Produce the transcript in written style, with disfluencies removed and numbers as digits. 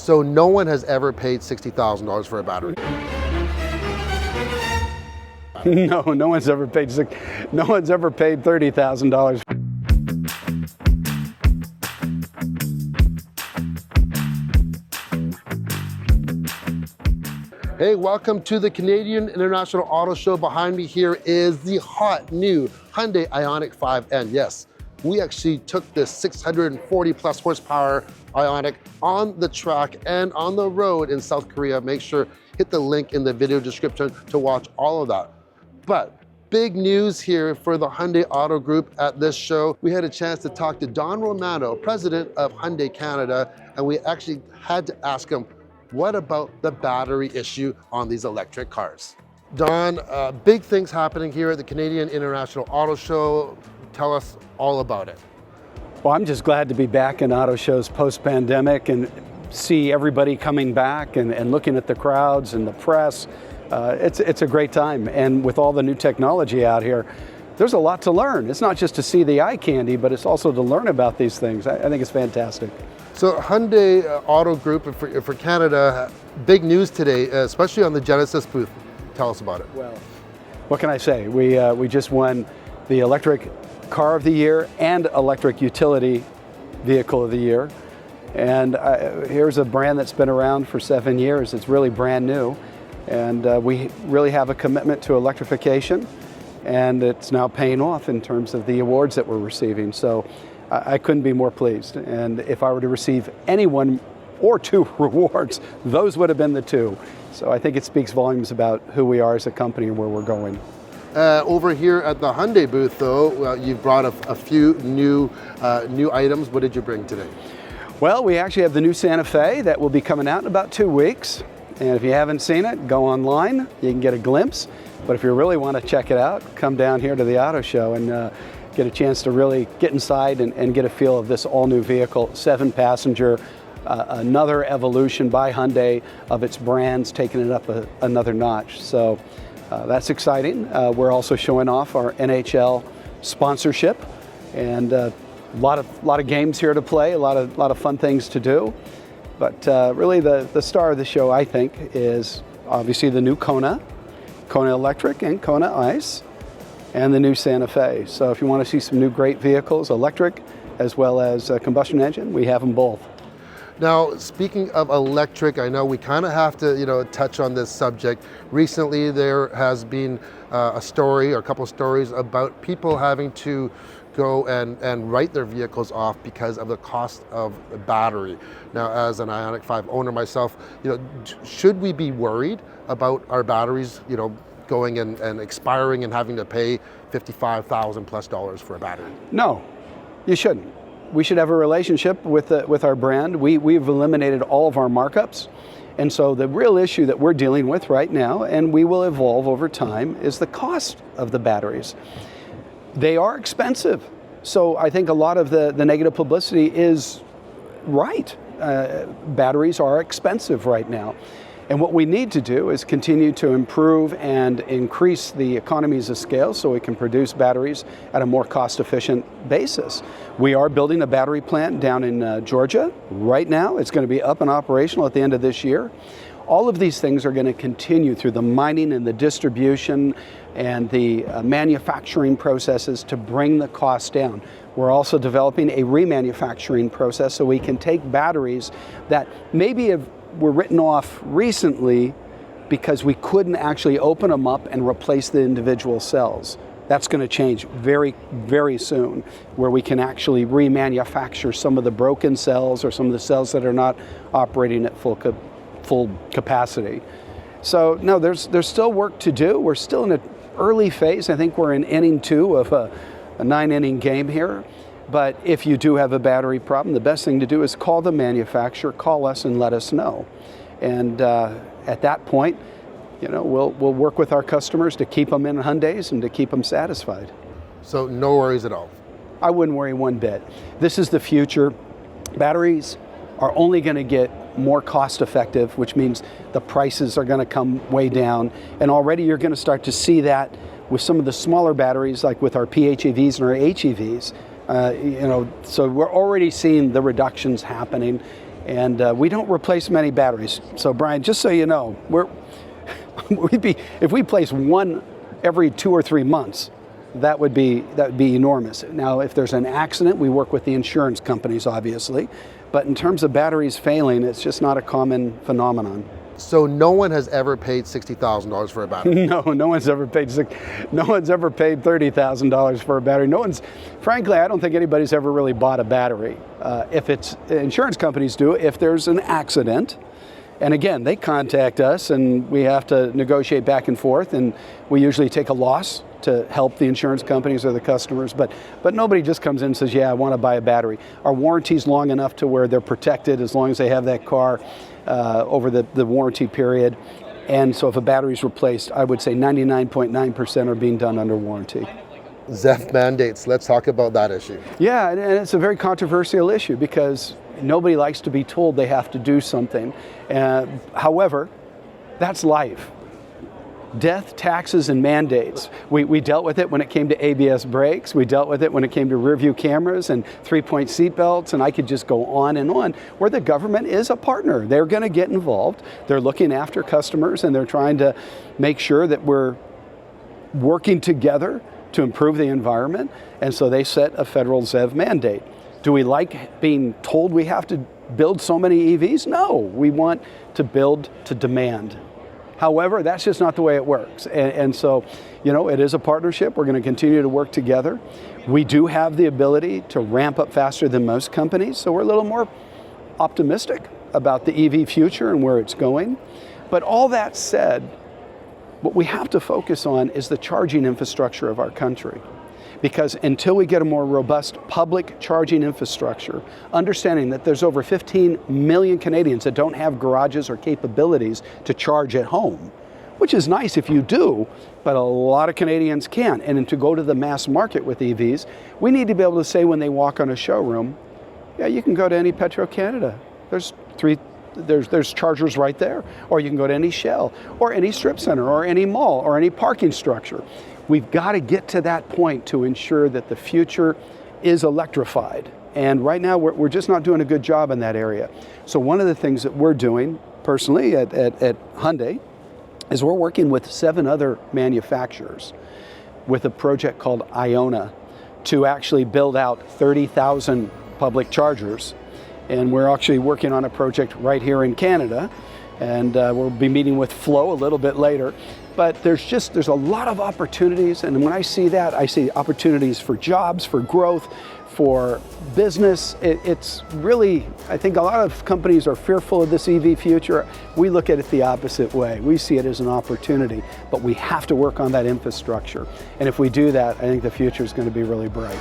So no one has ever paid $60,000 for a battery? No one's ever paid $30,000. Hey, welcome to the Canadian International Auto Show. Behind me here is the hot new Hyundai IONIQ 5. And yes, we actually took this 640 plus horsepower IONIQ on the track and on the road in South Korea. Make sure hit the link in the video description to watch all of that. But big news here for the Hyundai Auto Group at this show. We had a chance to talk to Don Romano, president of Hyundai Canada, and we actually had to ask him, what about the battery issue on these electric cars? Don, big things happening here at the Canadian International Auto Show. Tell us all about it. Well, I'm just glad to be back in auto shows post-pandemic and see everybody coming back and looking at the crowds and the press. It's a great time, and with all the new technology out here, there's a lot to learn. It's not just to see the eye candy, but it's also to learn about these things. I think it's fantastic. So Hyundai Auto Group for Canada, big news today, especially on the Genesis booth. Tell us about it. Well, what can I say? We just won the Electric Car of the Year and Electric Utility Vehicle of the Year. And here's a brand that's been around for 7 years. It's really brand new. And we really have a commitment to electrification. And it's now paying off in terms of the awards that we're receiving. So I couldn't be more pleased. And if I were to receive any one or two rewards, those would have been the two. So I think it speaks volumes about who we are as a company and where we're going. Over here at the Hyundai booth, though, you've brought a few new items. What did you bring today? Well, we actually have the new Santa Fe that will be coming out in about 2 weeks. And if you haven't seen it, go online. You can get a glimpse. But if you really want to check it out, come down here to the auto show and get a chance to really get inside and get a feel of this all-new vehicle, 7-passenger, another evolution by Hyundai of its brands, taking it up another notch. So that's exciting. We're also showing off our NHL sponsorship, and a lot of games here to play, a lot of fun things to do. But really the star of the show, I think, is obviously the new Kona Electric and Kona ICE, and the new Santa Fe. So if you want to see some new great vehicles, electric as well as combustion engine, we have them both. Now, speaking of electric, I know we kind of have to, touch on this subject. Recently, there has been a story or a couple of stories about people having to go and write their vehicles off because of the cost of the battery. Now, as an IONIQ 5 owner myself, should we be worried about our batteries, going and expiring and having to pay $55,000 plus for a battery? No, you shouldn't. We should have a relationship with our brand. We've eliminated all of our markups. And so the real issue that we're dealing with right now, and we will evolve over time, is the cost of the batteries. They are expensive. So I think a lot of the negative publicity is right. Batteries are expensive right now. And what we need to do is continue to improve and increase the economies of scale so we can produce batteries at a more cost-efficient basis. We are building a battery plant down in Georgia right now. It's going to be up and operational at the end of this year. All of these things are going to continue through the mining and the distribution and the manufacturing processes to bring the cost down. We're also developing a remanufacturing process so we can take batteries that maybe were written off recently because we couldn't actually open them up and replace the individual cells. That's going to change very, very soon, where we can actually remanufacture some of the broken cells or some of the cells that are not operating at full capacity. So no, there's still work to do. We're still in an early phase. I think we're in inning 2 of a 9-inning game here. But if you do have a battery problem, the best thing to do is call the manufacturer, call us and let us know. And at that point, we'll work with our customers to keep them in Hyundais and to keep them satisfied. So no worries at all? I wouldn't worry one bit. This is the future. Batteries are only going to get more cost effective, which means the prices are going to come way down. And already you're going to start to see that with some of the smaller batteries, like with our PHEVs and our HEVs. So we're already seeing the reductions happening. And we don't replace many batteries. So Brian, just so you know, if we place one every 2 or 3 months, that would be enormous. Now, if there's an accident, we work with the insurance companies, obviously. But in terms of batteries failing, it's just not a common phenomenon. So no one has ever paid $60,000 for a battery? No one's ever paid $30,000 for a battery. Frankly, I don't think anybody's ever really bought a battery. If it's insurance companies do, if there's an accident, and again, they contact us and we have to negotiate back and forth, and we usually take a loss to help the insurance companies or the customers, but nobody just comes in and says, yeah, I want to buy a battery. Our warranty's long enough to where they're protected as long as they have that car over the warranty period. And so if a battery's replaced, I would say 99.9% are being done under warranty. ZEV mandates, let's talk about that issue. Yeah, and it's a very controversial issue because nobody likes to be told they have to do something. However, that's life. Death, taxes, and mandates. We dealt with it when it came to ABS brakes. We dealt with it when it came to rear view cameras and 3-point seat belts, and I could just go on and on, where the government is a partner. They're going to get involved. They're looking after customers, and they're trying to make sure that we're working together to improve the environment, and so they set a federal ZEV mandate. Do we like being told we have to build so many EVs? No, we want to build to demand. However, that's just not the way it works. And so, it is a partnership. We're going to continue to work together. We do have the ability to ramp up faster than most companies, so we're a little more optimistic about the EV future and where it's going. But all that said, what we have to focus on is the charging infrastructure of our country. Because until we get a more robust public charging infrastructure, understanding that there's over 15 million Canadians that don't have garages or capabilities to charge at home, which is nice if you do, but a lot of Canadians can't. And to go to the mass market with EVs, we need to be able to say when they walk on a showroom, yeah, you can go to any Petro-Canada. There's chargers right there. Or you can go to any Shell, or any strip center, or any mall, or any parking structure. We've got to get to that point to ensure that the future is electrified. And right now, we're just not doing a good job in that area. So one of the things that we're doing personally at Hyundai is we're working with 7 other manufacturers with a project called IONIQ to actually build out 30,000 public chargers. And we're actually working on a project right here in Canada. And we'll be meeting with Flo a little bit later. But there's a lot of opportunities, and when I see that, I see opportunities for jobs, for growth, for business. It's really, I think a lot of companies are fearful of this EV future. We look at it the opposite way. We see it as an opportunity, but we have to work on that infrastructure. And if we do that, I think the future is going to be really bright.